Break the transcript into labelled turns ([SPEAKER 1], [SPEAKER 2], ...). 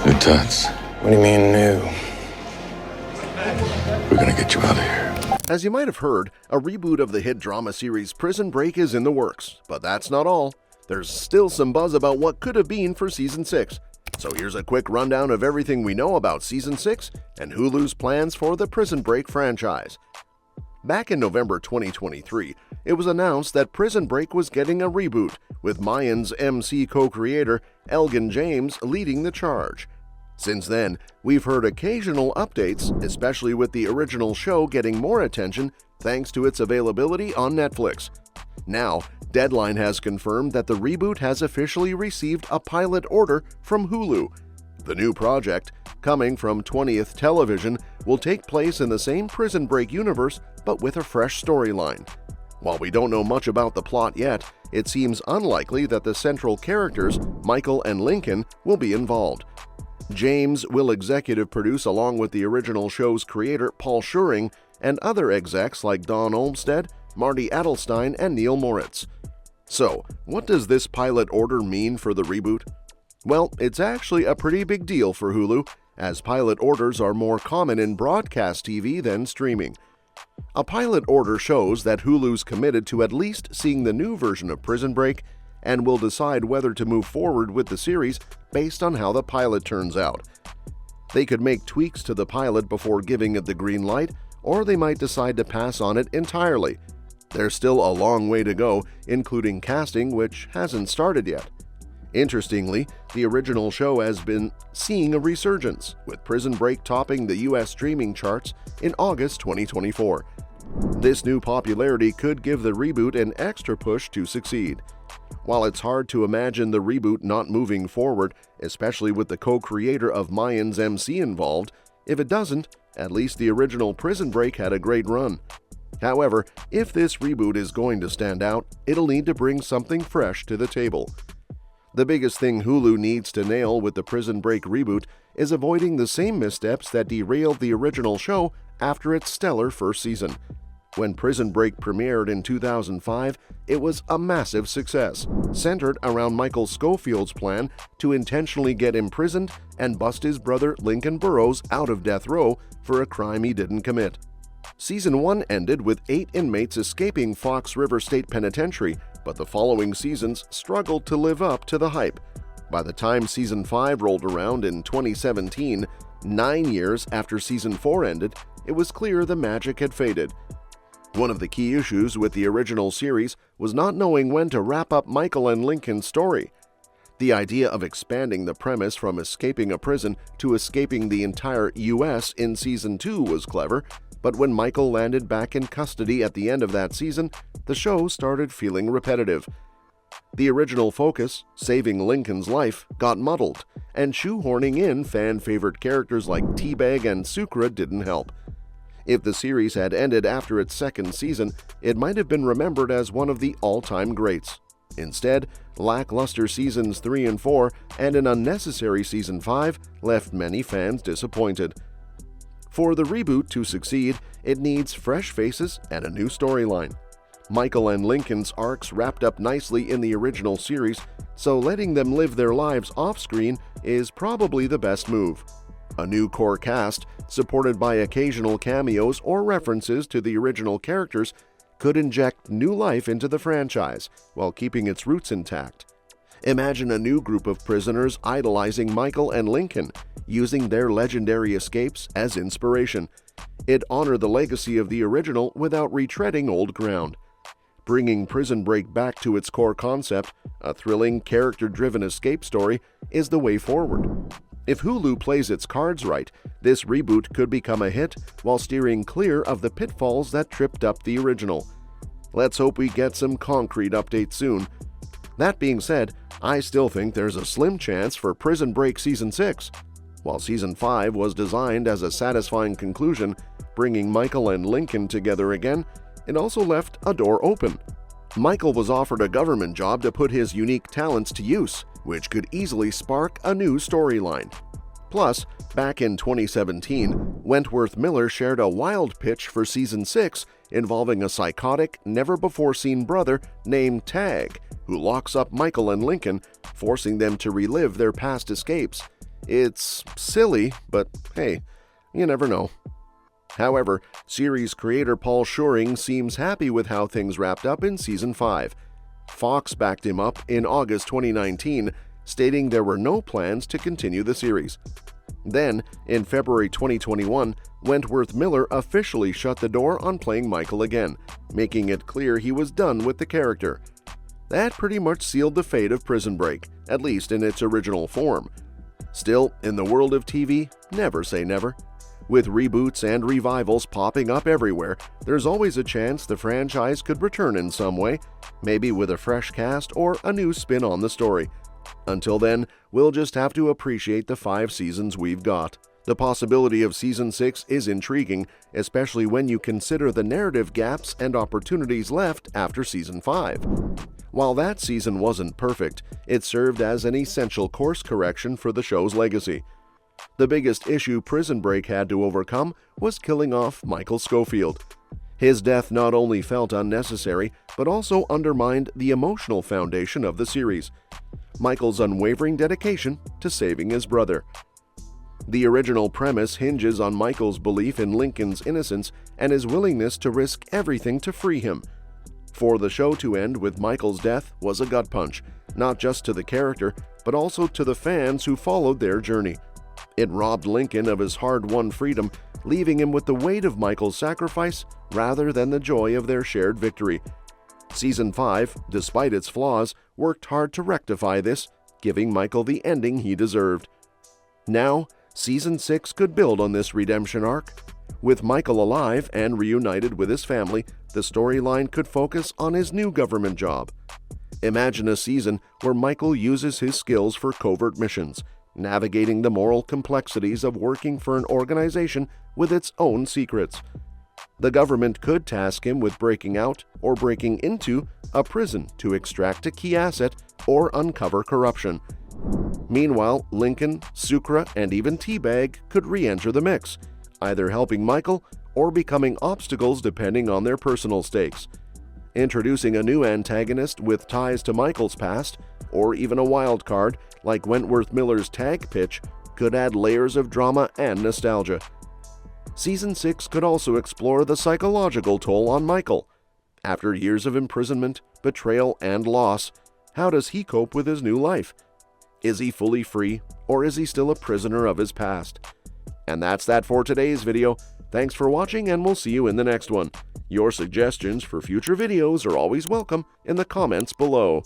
[SPEAKER 1] New Tuts.
[SPEAKER 2] What do you mean new?
[SPEAKER 1] We're gonna get you out of here.
[SPEAKER 3] As you might have heard, a reboot of the hit drama series Prison Break is in the works, but that's not all. There's still some buzz about what could have been for Season 6. So here's a quick rundown of everything we know about Season 6 and Hulu's plans for the Prison Break franchise. Back in November 2023, it was announced that Prison Break was getting a reboot, with Mayans MC co-creator Elgin James leading the charge. Since then, we've heard occasional updates, especially with the original show getting more attention thanks to its availability on Netflix. Now, Deadline has confirmed that the reboot has officially received a pilot order from Hulu. The new project, coming from 20th Television, will take place in the same Prison Break universe but with a fresh storyline. While we don't know much about the plot yet, it seems unlikely that the central characters, Michael and Lincoln, will be involved. James will executive produce along with the original show's creator Paul Scheuring and other execs like Don Olmstead, Marty Adelstein, and Neal Moritz. So, what does this pilot order mean for the reboot? Well, it's actually a pretty big deal for Hulu, as pilot orders are more common in broadcast TV than streaming. A pilot order shows that Hulu's committed to at least seeing the new version of Prison Break and will decide whether to move forward with the series based on how the pilot turns out. They could make tweaks to the pilot before giving it the green light, or they might decide to pass on it entirely. There's still a long way to go, including casting, which hasn't started yet. Interestingly, the original show has been seeing a resurgence, with Prison Break topping the US streaming charts in August 2024. This new popularity could give the reboot an extra push to succeed. While it's hard to imagine the reboot not moving forward, especially with the co-creator of Mayans MC involved, if it doesn't, at least the original Prison Break had a great run. However, if this reboot is going to stand out, it'll need to bring something fresh to the table. The biggest thing Hulu needs to nail with the Prison Break reboot is avoiding the same missteps that derailed the original show after its stellar first season. When Prison Break premiered in 2005, it was a massive success, centered around Michael Scofield's plan to intentionally get imprisoned and bust his brother Lincoln Burrows out of death row for a crime he didn't commit. Season 1 ended with 8 inmates escaping Fox River State Penitentiary, but the following seasons struggled to live up to the hype. By the time Season 5 rolled around in 2017, 9 years after Season 4 ended, it was clear the magic had faded. One of the key issues with the original series was not knowing when to wrap up Michael and Lincoln's story. The idea of expanding the premise from escaping a prison to escaping the entire U.S. in Season 2 was clever, but when Michael landed back in custody at the end of that season, the show started feeling repetitive. The original focus, saving Lincoln's life, got muddled, and shoehorning in fan-favorite characters like Teabag and Sucre didn't help. If the series had ended after its second season, it might have been remembered as one of the all-time greats. Instead, lackluster Seasons 3 and 4 and an unnecessary Season 5 left many fans disappointed. For the reboot to succeed, it needs fresh faces and a new storyline. Michael and Lincoln's arcs wrapped up nicely in the original series, so letting them live their lives off-screen is probably the best move. A new core cast, supported by occasional cameos or references to the original characters, could inject new life into the franchise while keeping its roots intact. Imagine a new group of prisoners idolizing Michael and Lincoln, using their legendary escapes as inspiration. It'd honor the legacy of the original without retreading old ground. Bringing Prison Break back to its core concept, a thrilling, character-driven escape story, is the way forward. If Hulu plays its cards right, this reboot could become a hit while steering clear of the pitfalls that tripped up the original. Let's hope we get some concrete updates soon. That being said, I still think there's a slim chance for Prison Break Season 6. While Season 5 was designed as a satisfying conclusion, bringing Michael and Lincoln together again, it also left a door open. Michael was offered a government job to put his unique talents to use, which could easily spark a new storyline. Plus, back in 2017, Wentworth Miller shared a wild pitch for Season 6 involving a psychotic, never-before-seen brother named Tag, who locks up Michael and Lincoln, forcing them to relive their past escapes. It's silly, but hey, you never know. However, series creator Paul Scheuring seems happy with how things wrapped up in Season 5. Fox backed him up in August 2019, stating there were no plans to continue the series. Then, in February 2021, Wentworth Miller officially shut the door on playing Michael again, making it clear he was done with the character. That pretty much sealed the fate of Prison Break, at least in its original form. Still, in the world of TV, never say never. With reboots and revivals popping up everywhere, there's always a chance the franchise could return in some way, maybe with a fresh cast or a new spin on the story. Until then, we'll just have to appreciate the 5 seasons we've got. The possibility of Season 6 is intriguing, especially when you consider the narrative gaps and opportunities left after Season 5. While that season wasn't perfect, it served as an essential course correction for the show's legacy. The biggest issue Prison Break had to overcome was killing off Michael Scofield. His death not only felt unnecessary, but also undermined the emotional foundation of the series. Michael's unwavering dedication to saving his brother. The original premise hinges on Michael's belief in Lincoln's innocence and his willingness to risk everything to free him. For the show to end with Michael's death was a gut punch, not just to the character, but also to the fans who followed their journey. It robbed Lincoln of his hard-won freedom, leaving him with the weight of Michael's sacrifice rather than the joy of their shared victory. Season 5, despite its flaws, worked hard to rectify this, giving Michael the ending he deserved. Now, Season 6 could build on this redemption arc. With Michael alive and reunited with his family, the storyline could focus on his new government job. Imagine a season where Michael uses his skills for covert missions, navigating the moral complexities of working for an organization with its own secrets. The government could task him with breaking out or breaking into a prison to extract a key asset or uncover corruption. Meanwhile, Lincoln, Sucre, and even Teabag could re-enter the mix, either helping Michael or becoming obstacles depending on their personal stakes. Introducing a new antagonist with ties to Michael's past, or even a wild card like Wentworth Miller's tag pitch, could add layers of drama and nostalgia. Season 6 could also explore the psychological toll on Michael. After years of imprisonment, betrayal, and loss, how does he cope with his new life? Is he fully free, or is he still a prisoner of his past? And that's that for today's video. Thanks for watching, and we'll see you in the next one. Your suggestions for future videos are always welcome in the comments below.